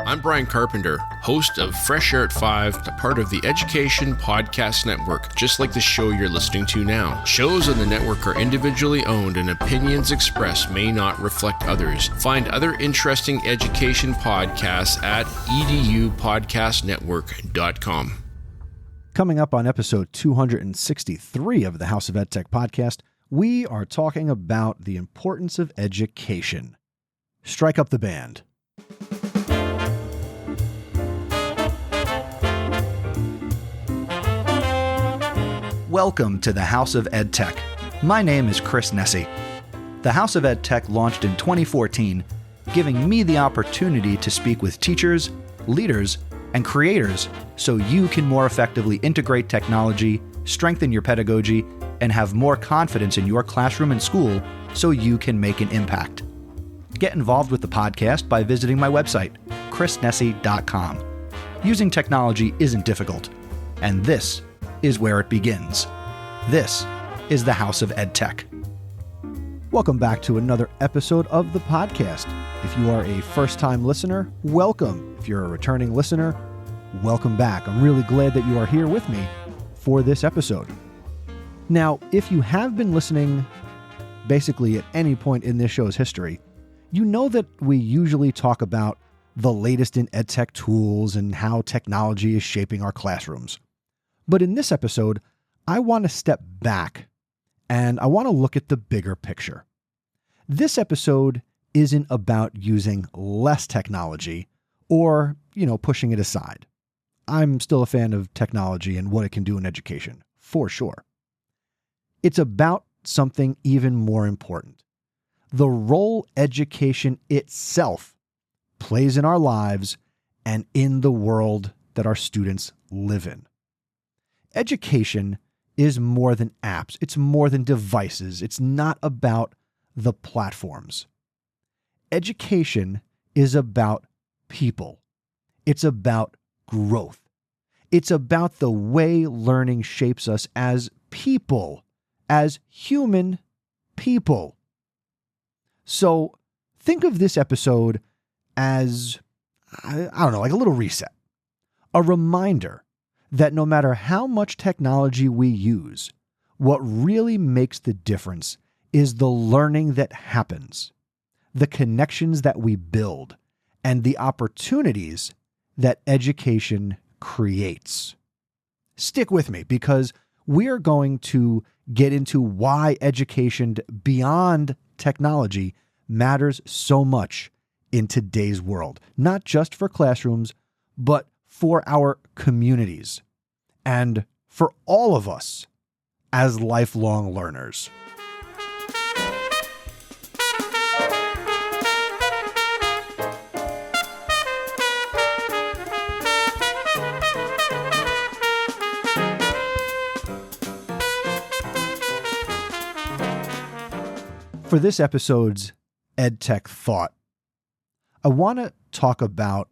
I'm Brian Carpenter, host of Fresh Air at 5, a part of the Education Podcast Network, just like the show you're listening to now. Shows on the network are individually owned and opinions expressed may not reflect others. Find other interesting education podcasts at edupodcastnetwork.com. Coming up on episode 263 of the House of EdTech podcast, we are talking about the importance of education. Strike up the band. Welcome to the House of EdTech. My name is Chris Nesi. The House of EdTech launched in 2014, giving me the opportunity to speak with teachers, leaders, and creators so you can more effectively integrate technology, strengthen your pedagogy, and have more confidence in your classroom and school so you can make an impact. Get involved with the podcast by visiting my website, chrisnesi.com. Using technology isn't difficult, and this is where it begins. This is the House of EdTech. Welcome back to another episode of the podcast. If you are a first-time listener, welcome. If you're a returning listener, welcome back. I'm really glad that you are here with me for this episode. Now, if you have been listening basically at any point in this show's history, you know that we usually talk about the latest in EdTech tools and how technology is shaping our classrooms. But in this episode, I want to step back and I want to look at the bigger picture. This episode isn't about using less technology or, pushing it aside. I'm still a fan of technology and what it can do in education, for sure. It's about something even more important. The role education itself plays in our lives and in the world that our students live in. Education is more than apps. It's more than devices. It's not about the platforms. Education is about people. It's about growth. It's about the way learning shapes us as people, as human people. So think of this episode as, like a little reset, a reminder that no matter how much technology we use, what really makes the difference is the learning that happens, the connections that we build, and the opportunities that education creates. Stick with me because we are going to get into why education beyond technology matters so much in today's world, not just for classrooms, but for our communities and for all of us as lifelong learners. For this episode's EdTech Thought, I want to talk about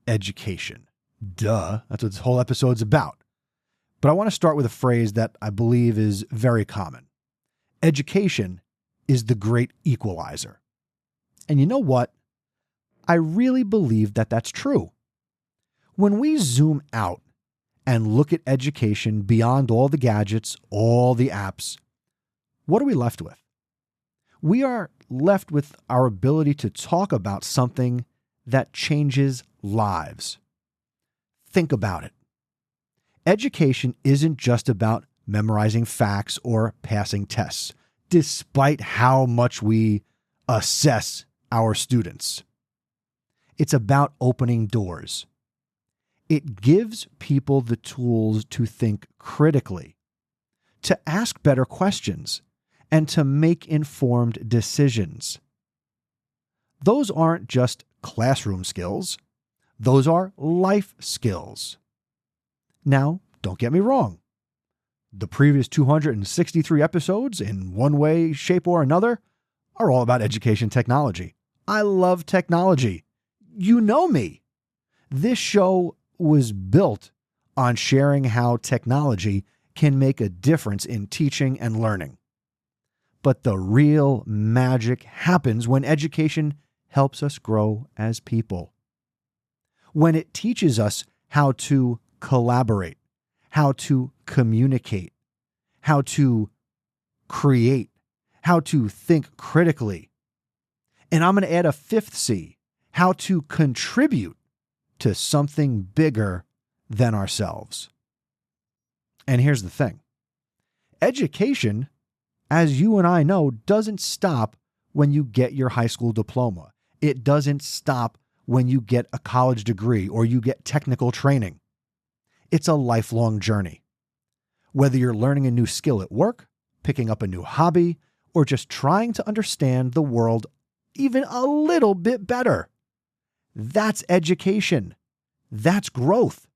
education. Duh, that's what this whole episode's about. But I want to start with a phrase that I believe is very common. Education is the great equalizer. And you know what? I really believe that that's true. When we zoom out and look at education beyond all the gadgets, all the apps, what are we left with? We are left with our ability to talk about something that changes lives. Think about it. Education isn't just about memorizing facts or passing tests, despite how much we assess our students. It's about opening doors. It gives people the tools to think critically, to ask better questions, and to make informed decisions. Those aren't just classroom skills. Those are life skills. Now, don't get me wrong. The previous 263 episodes, in one way, shape, or another, are all about education technology. I love technology. You know me. This show was built on sharing how technology can make a difference in teaching and learning. But the real magic happens when education helps us grow as people. when it teaches us how to collaborate, how to communicate, how to create, how to think critically. And I'm going to add a fifth C, how to contribute to something bigger than ourselves. And here's the thing. Education, as you and I know, doesn't stop when you get your high school diploma. It doesn't stop when you get a college degree or you get technical training. It's a lifelong journey. Whether you're learning a new skill at work, picking up a new hobby, or just trying to understand the world even a little bit better. That's education. That's growth.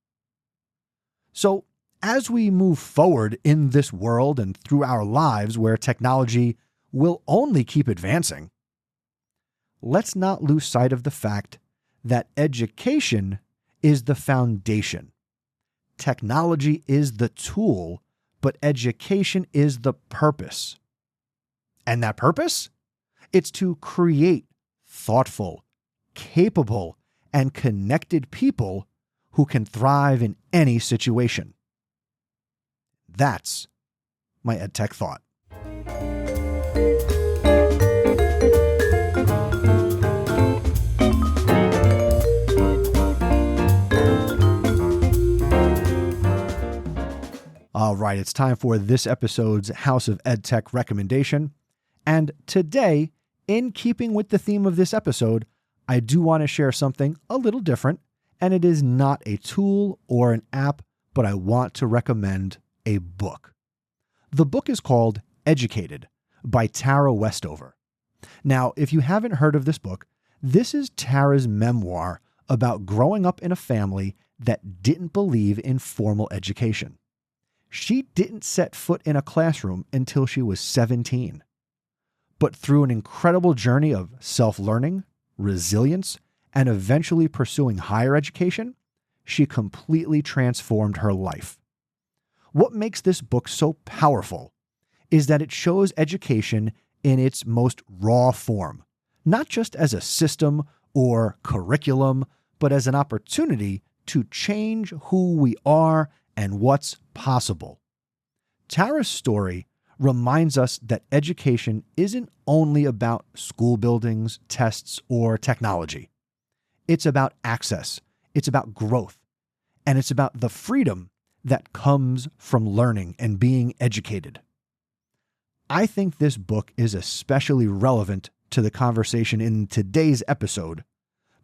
So, as we move forward in this world and through our lives where technology will only keep advancing, let's not lose sight of the fact that education is the foundation. Technology is the tool, but education is the purpose. And that purpose? It's to create thoughtful, capable, and connected people who can thrive in any situation. That's my EdTech thought. All right, it's time for this episode's House of EdTech recommendation. And today, in keeping with the theme of this episode, I do want to share something a little different, and it is not a tool or an app, but I want to recommend a book. The book is called Educated by Tara Westover. Now, if you haven't heard of this book, this is Tara's memoir about growing up in a family that didn't believe in formal education. She didn't set foot in a classroom until she was 17. But through an incredible journey of self-learning, resilience, and eventually pursuing higher education, she completely transformed her life. What makes this book so powerful is that it shows education in its most raw form, not just as a system or curriculum, but as an opportunity to change who we are and what's possible. Tara's story reminds us that education isn't only about school buildings, tests, or technology. It's about access, it's about growth, and it's about the freedom that comes from learning and being educated. I think this book is especially relevant to the conversation in today's episode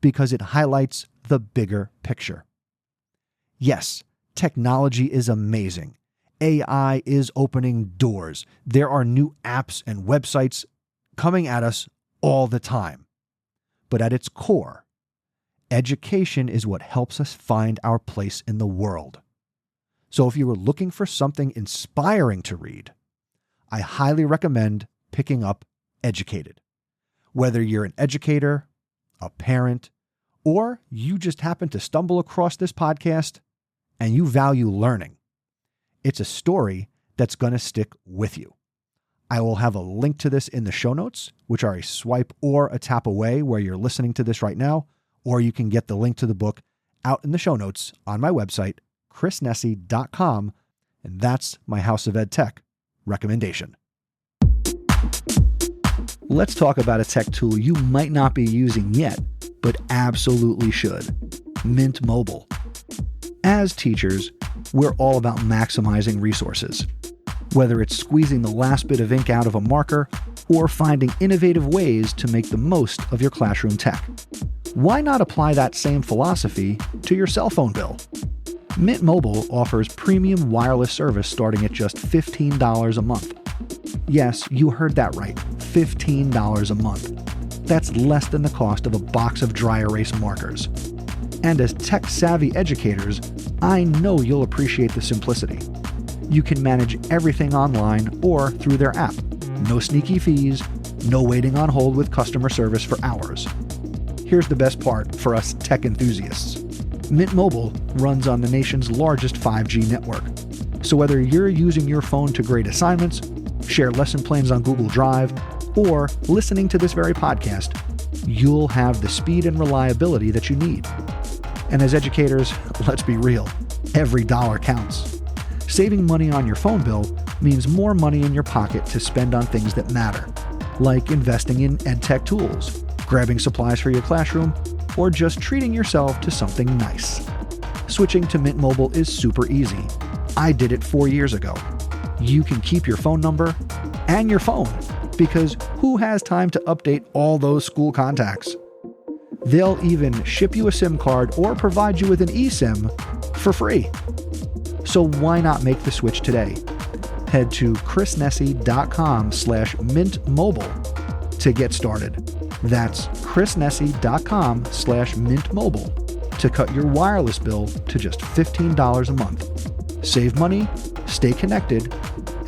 because it highlights the bigger picture. Yes, technology is amazing. AI is opening doors. There are new apps and websites coming at us all the time. But at its core, education is what helps us find our place in the world. So if you were looking for something inspiring to read, I highly recommend picking up Educated. Whether you're an educator, a parent, or you just happen to stumble across this podcast and you value learning, it's a story that's going to stick with you. I will have a link to this in the show notes, which are a swipe or a tap away where you're listening to this right now, or you can get the link to the book out in the show notes on my website, chrisnesi.com, and that's my House of EdTech recommendation. Let's talk about a tech tool you might not be using yet, but absolutely should. Mint Mobile. As teachers, we're all about maximizing resources. Whether it's squeezing the last bit of ink out of a marker or finding innovative ways to make the most of your classroom tech. Why not apply that same philosophy to your cell phone bill? Mint Mobile offers premium wireless service starting at just $15 a month. Yes, you heard that right, $15 a month. That's less than the cost of a box of dry erase markers. And as tech-savvy educators, I know you'll appreciate the simplicity. You can manage everything online or through their app. No sneaky fees, no waiting on hold with customer service for hours. Here's the best part for us tech enthusiasts. Mint Mobile runs on the nation's largest 5G network. So whether you're using your phone to grade assignments, share lesson plans on Google Drive, or listening to this very podcast, you'll have the speed and reliability that you need. And as educators, let's be real, every dollar counts. Saving money on your phone bill means more money in your pocket to spend on things that matter, like investing in EdTech tools, grabbing supplies for your classroom, or just treating yourself to something nice. Switching to Mint Mobile is super easy. I did it 4 years ago. You can keep your phone number and your phone, because who has time to update all those school contacts? They'll even ship you a SIM card or provide you with an eSIM for free. So why not make the switch today? Head to chrisnesi.com/mintmobile to get started. That's chrisnesi.com/mintmobile to cut your wireless bill to just $15 a month. Save money, stay connected,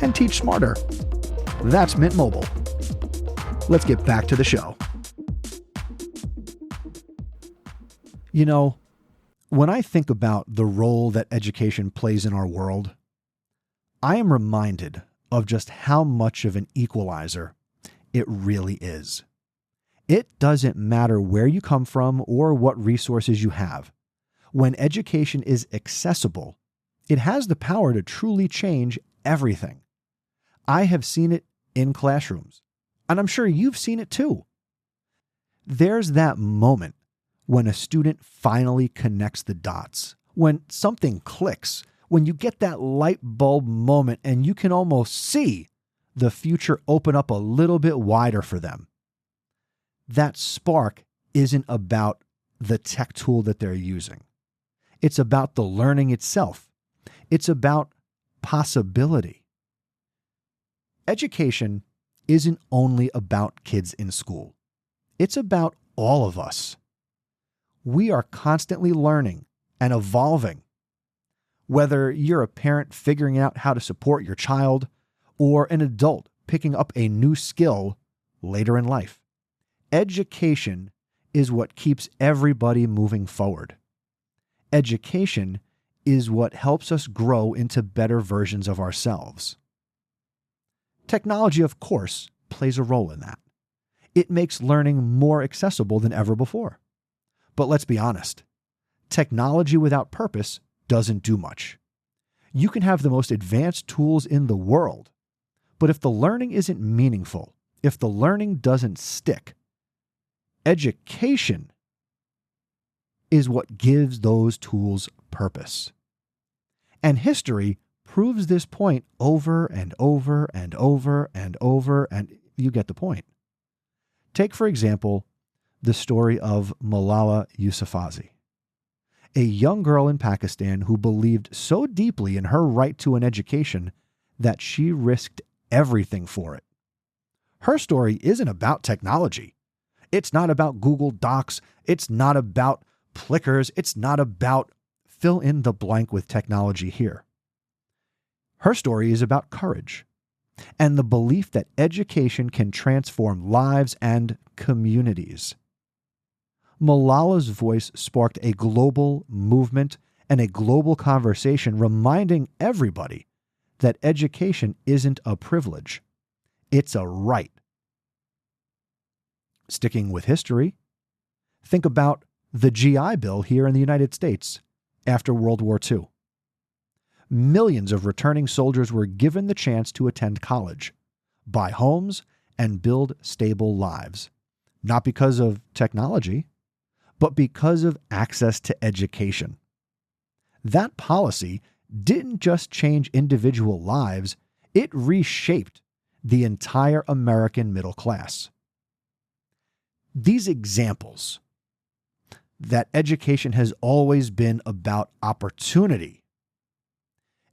and teach smarter. That's Mint Mobile. Let's get back to the show. You know, when I think about the role that education plays in our world, I am reminded of just how much of an equalizer it really is. It doesn't matter where you come from or what resources you have. When education is accessible, it has the power to truly change everything. I have seen it in classrooms, and I'm sure you've seen it too. There's that moment when a student finally connects the dots, when something clicks, when you get that light bulb moment and you can almost see the future open up a little bit wider for them. That spark isn't about the tech tool that they're using. It's about the learning itself. It's about possibility. Education isn't only about kids in school. It's about all of us. We are constantly learning and evolving. Whether you're a parent figuring out how to support your child or an adult picking up a new skill later in life, education is what keeps everybody moving forward. Education is what helps us grow into better versions of ourselves. Technology, of course, plays a role in that. It makes learning more accessible than ever before. But let's be honest, technology without purpose doesn't do much. You can have the most advanced tools in the world, but if the learning isn't meaningful, if the learning doesn't stick, education is what gives those tools purpose. And history proves this point over and over and over and over, and you get the point. Take, for example, the story of Malala Yousafzai, a young girl in Pakistan who believed so deeply in her right to an education that she risked everything for it. Her story isn't about technology. It's not about Google Docs. It's not about Plickers. It's not about fill in the blank with technology here. Her story is about courage and the belief that education can transform lives and communities. Malala's voice sparked a global movement and a global conversation reminding everybody that education isn't a privilege. It's a right. Sticking with history, think about the GI Bill here in the United States after World War II. Millions of returning soldiers were given the chance to attend college, buy homes, and build stable lives, not because of technology, but because of access to education. That policy didn't just change individual lives, it reshaped the entire American middle class. These examples that education has always been about opportunity.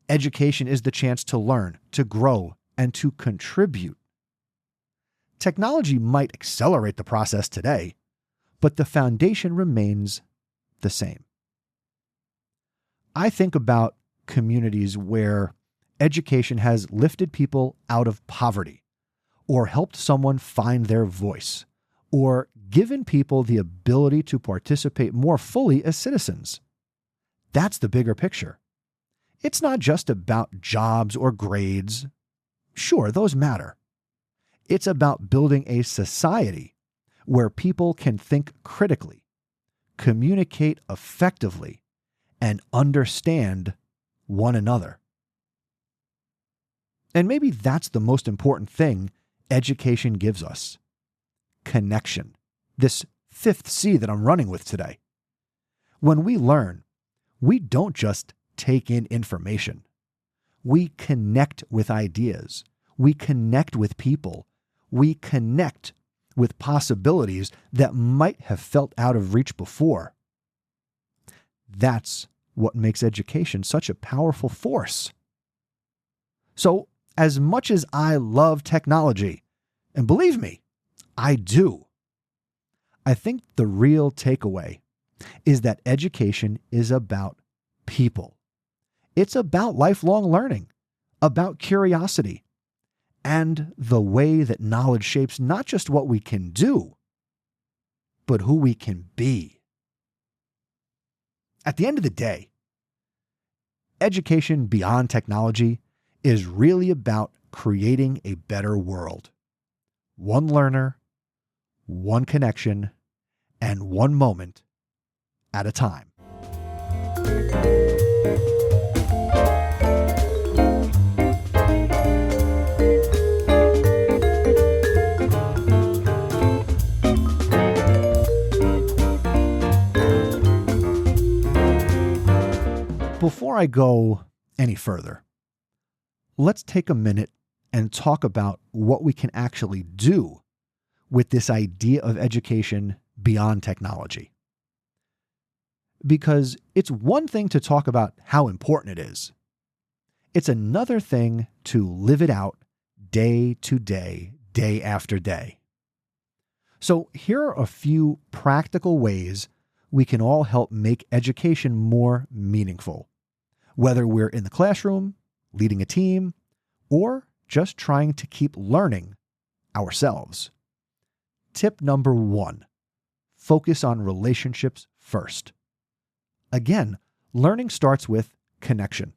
Education is the chance to learn, to grow, and to contribute. Technology might accelerate the process today, but the foundation remains the same. I think about communities where education has lifted people out of poverty, or helped someone find their voice, or given people the ability to participate more fully as citizens. That's the bigger picture. It's not just about jobs or grades. Sure, those matter. It's about building a society where people can think critically, communicate effectively, and understand one another. And maybe that's the most important thing education gives us: connection. This fifth C that I'm running with today. When we learn, we don't just take in information. We connect with ideas. We connect with people. We connect with possibilities that might have felt out of reach before. That's what makes education such a powerful force. So, as much as I love technology, and believe me, I do, I think the real takeaway is that education is about people. It's about lifelong learning, about curiosity, and the way that knowledge shapes not just what we can do, but who we can be. At the end of the day, education beyond technology is really about creating a better world. One learner, one connection, and one moment at a time. Before I go any further, let's take a minute and talk about what we can actually do with this idea of education beyond technology. Because it's one thing to talk about how important it is. It's another thing to live it out day to day, day after day. So here are a few practical ways we can all help make education more meaningful, whether we're in the classroom, leading a team, or just trying to keep learning ourselves. Tip number 1, focus on relationships first. Again, learning starts with connection.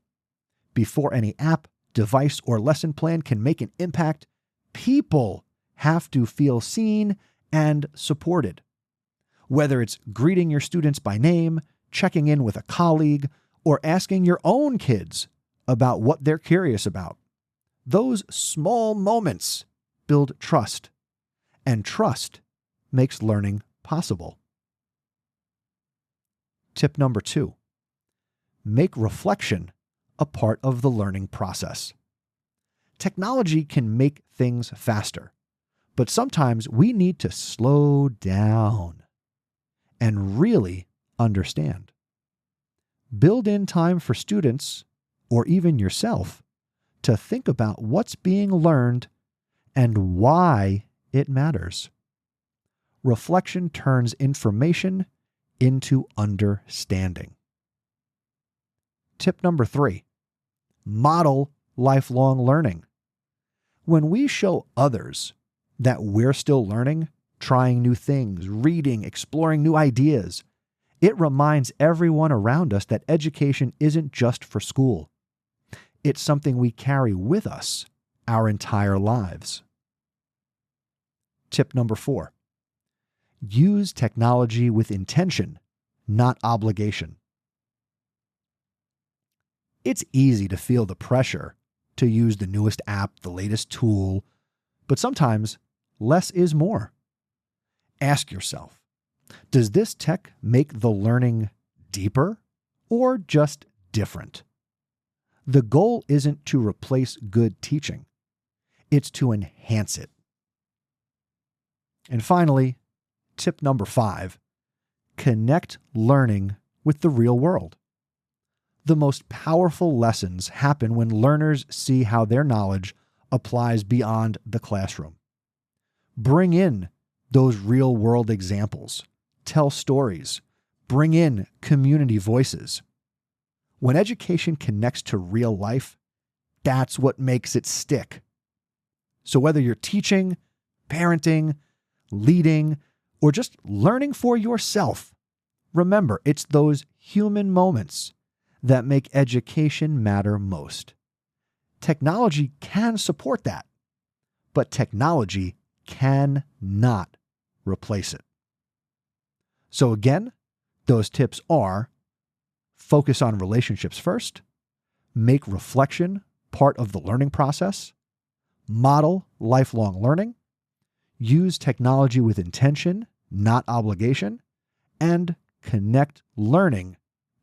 Before any app, device, or lesson plan can make an impact, people have to feel seen and supported. Whether it's greeting your students by name, checking in with a colleague, or asking your own kids about what they're curious about, those small moments build trust, and trust makes learning possible. Tip number 2, make reflection a part of the learning process. Technology can make things faster, but sometimes we need to slow down and really understand. Build in time for students, or even yourself, to think about what's being learned and why it matters. Reflection turns information into understanding. Tip number 3, model lifelong learning. When we show others that we're still learning, trying new things, reading, exploring new ideas, it reminds everyone around us that education isn't just for school. It's something we carry with us our entire lives. Tip number 4, use technology with intention, not obligation. It's easy to feel the pressure to use the newest app, the latest tool, but sometimes less is more. Ask yourself, does this tech make the learning deeper or just different? The goal isn't to replace good teaching. It's to enhance it. And finally, tip number 5, connect learning with the real world. The most powerful lessons happen when learners see how their knowledge applies beyond the classroom. Bring in those real-world examples. Tell stories. Bring in community voices. When education connects to real life, that's what makes it stick. So whether you're teaching, parenting, leading, or just learning for yourself, remember, it's those human moments that make education matter most. Technology can support that, but technology cannot replace it. So again, Those tips are: focus on relationships first, make reflection part of the learning process, model lifelong learning, use technology with intention, not obligation, and connect learning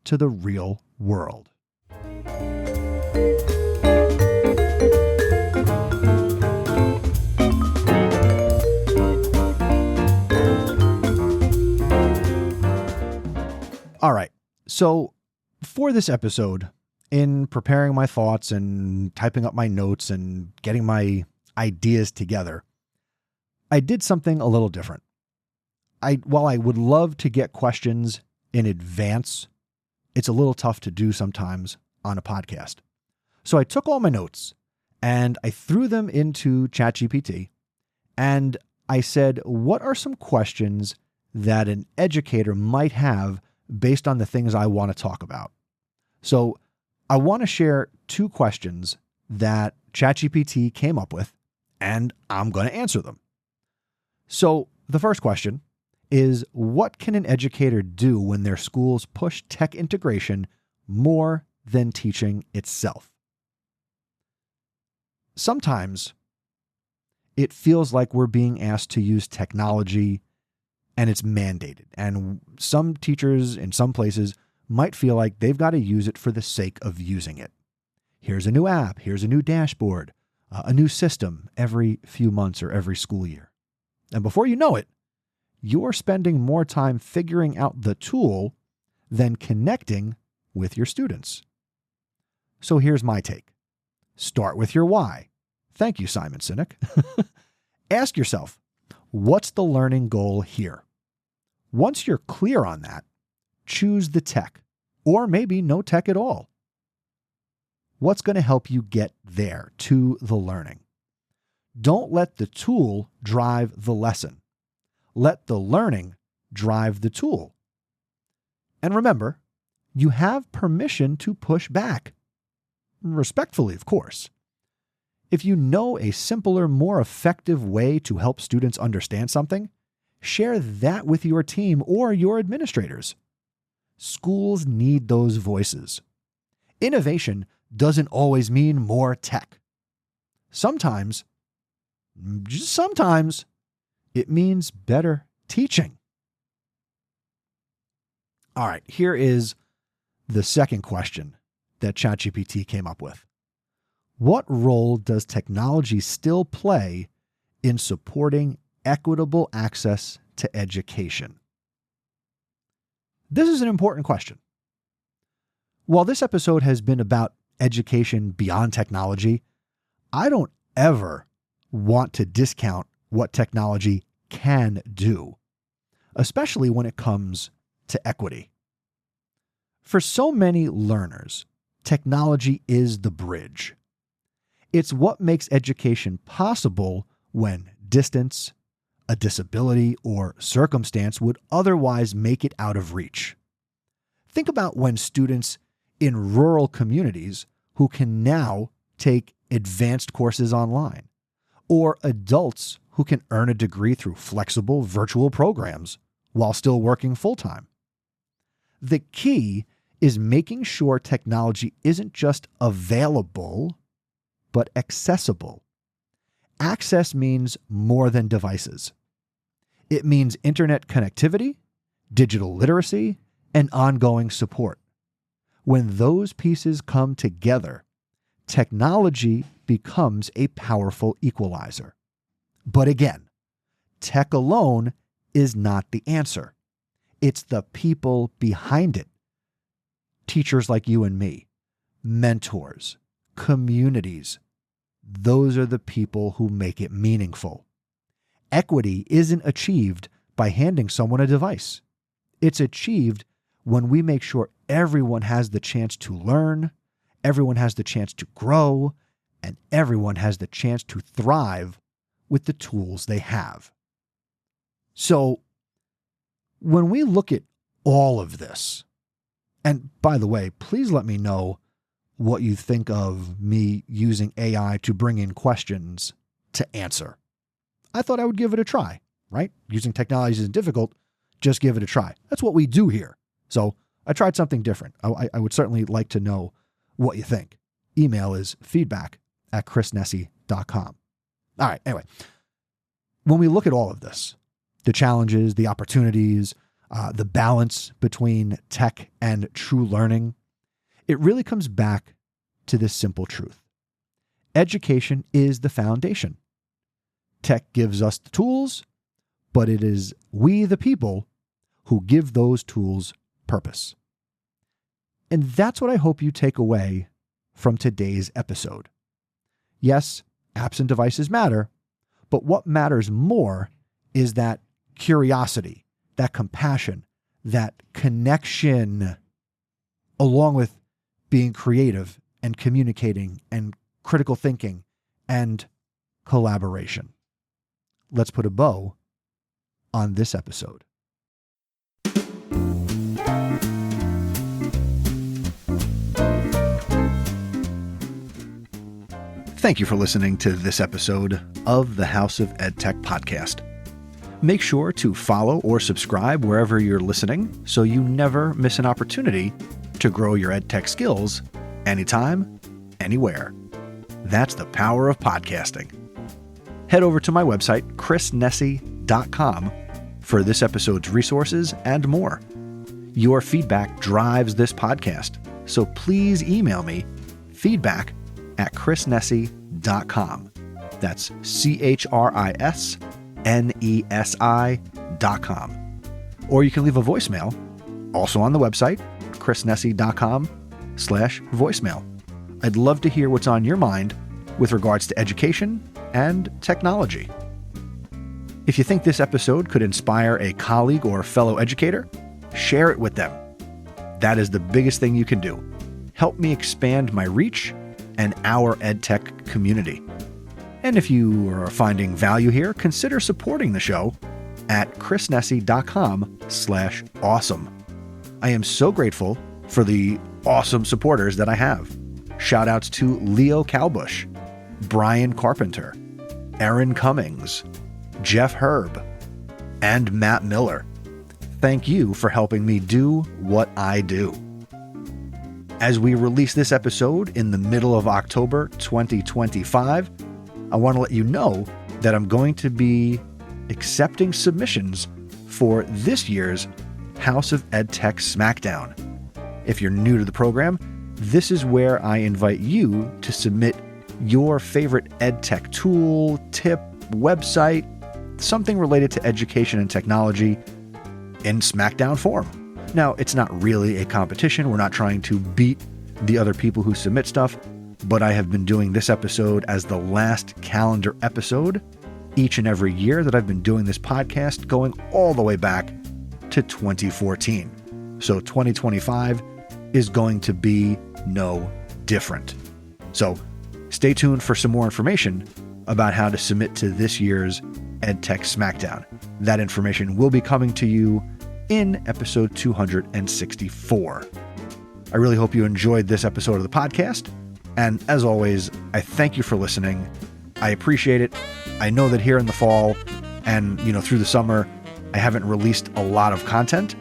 to the real world. All right, so for this episode, in preparing my thoughts and typing up my notes and getting my ideas together, I did something a little different. While I would love to get questions in advance, it's a little tough to do sometimes on a podcast. So I took all my notes and I threw them into ChatGPT, and I said, what are some questions that an educator might have based on the things I want to talk about? So I want to share 2 questions that ChatGPT came up with, and I'm going to answer them. So the first question is, what can an educator do when their schools push tech integration more than teaching itself? Sometimes it feels like we're being asked to use technology and it's mandated. And some teachers in some places might feel like they've got to use it for the sake of using it. Here's a new app, here's a new dashboard, a new system every few months or every school year. And before you know it, you're spending more time figuring out the tool than connecting with your students. So here's my take. Start with your why. Thank you, Simon Sinek. Ask yourself, what's the learning goal here? Once you're clear on that, choose the tech, or maybe no tech at all. What's going to help you get there to the learning? Don't let the tool drive the lesson. Let the learning drive the tool. And remember, you have permission to push back. Respectfully, of course. If you know a simpler, more effective way to help students understand something, share that with your team or your administrators. Schools need those voices. Innovation doesn't always mean more tech. Sometimes, just sometimes, it means better teaching. All right, here is the second question that ChatGPT came up with. What role does technology still play in supporting equitable access to education? This is an important question. While this episode has been about education beyond technology, I don't ever want to discount what technology can do, especially when it comes to equity. For so many learners, technology is the bridge. It's what makes education possible when distance, a disability, or circumstance would otherwise make it out of reach. Think about when students in rural communities who can now take advanced courses online, or adults who can earn a degree through flexible virtual programs while still working full-time. The key is making sure technology isn't just available, but accessible. Access means more than devices. It means internet connectivity, digital literacy, and ongoing support. When those pieces come together, technology becomes a powerful equalizer. But again, tech alone is not the answer. It's the people behind it. Teachers like you and me, mentors, communities. Those are the people who make it meaningful. Equity isn't achieved by handing someone a device. It's achieved when we make sure everyone has the chance to learn, everyone has the chance to grow, and everyone has the chance to thrive with the tools they have. So, when we look at all of this, and by the way, please let me know what you think of me using AI to bring in questions to answer. I thought I would give it a try, right? Using technology isn't difficult, just give it a try. That's what we do here So I tried something different. I would certainly like to know what you think. Email is feedback@chrisnesi.com. All right, anyway. When we look at all of this, the challenges, the opportunities, the balance between tech and true learning, it really comes back to this simple truth. Education is the foundation. Tech gives us the tools, but it is we, the people, who give those tools purpose. And that's what I hope you take away from today's episode. Yes, apps and devices matter, but what matters more is that curiosity, that compassion, that connection, along with being creative and communicating and critical thinking and collaboration. Let's put a bow on this episode. Thank you for listening to this episode of the House of EdTech podcast. Make sure to follow or subscribe wherever you're listening so you never miss an opportunity to grow your EdTech skills anytime, anywhere. That's the power of podcasting. Head over to my website, chrisnesi.com, for this episode's resources and more. Your feedback drives this podcast, so please email me feedback@chrisnesi.com. That's CHRISNESI.com. Or you can leave a voicemail, also on the website, chrisnesi.com/voicemail. I'd love to hear what's on your mind with regards to education and technology. If you think this episode could inspire a colleague or fellow educator, share it with them. That is the biggest thing you can do. Help me expand my reach and our EdTech community. And if you are finding value here, consider supporting the show at chrisnesi.com/awesome. I am so grateful for the awesome supporters that I have. Shout outs to Leo Calbush, Brian Carpenter, Aaron Cummings, Jeff Herb, and Matt Miller. Thank you for helping me do what I do. As we release this episode in the middle of October 2025, I want to let you know that I'm going to be accepting submissions for this year's House of EdTech Smackdown. If you're new to the program, this is where I invite you to submit your favorite EdTech tool, tip, website, something related to education and technology in Smackdown form. Now, it's not really a competition. We're not trying to beat the other people who submit stuff, but I have been doing this episode as the last calendar episode each and every year that I've been doing this podcast, going all the way back to 2014. So 2025 is going to be no different. So stay tuned for some more information about how to submit to this year's EdTech Smackdown. That information will be coming to you in episode 264. I really hope you enjoyed this episode of the podcast. And as always, I thank you for listening. I appreciate it. I know that here in the fall and, through the summer, I haven't released a lot of content,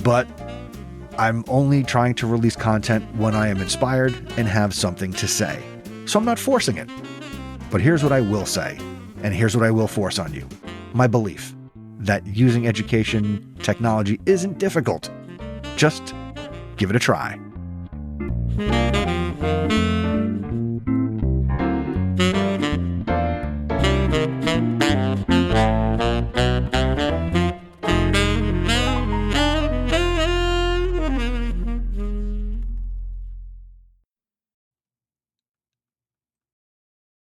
but I'm only trying to release content when I am inspired and have something to say. So I'm not forcing it. But here's what I will say, and here's what I will force on you. My belief that using education technology isn't difficult. Just give it a try.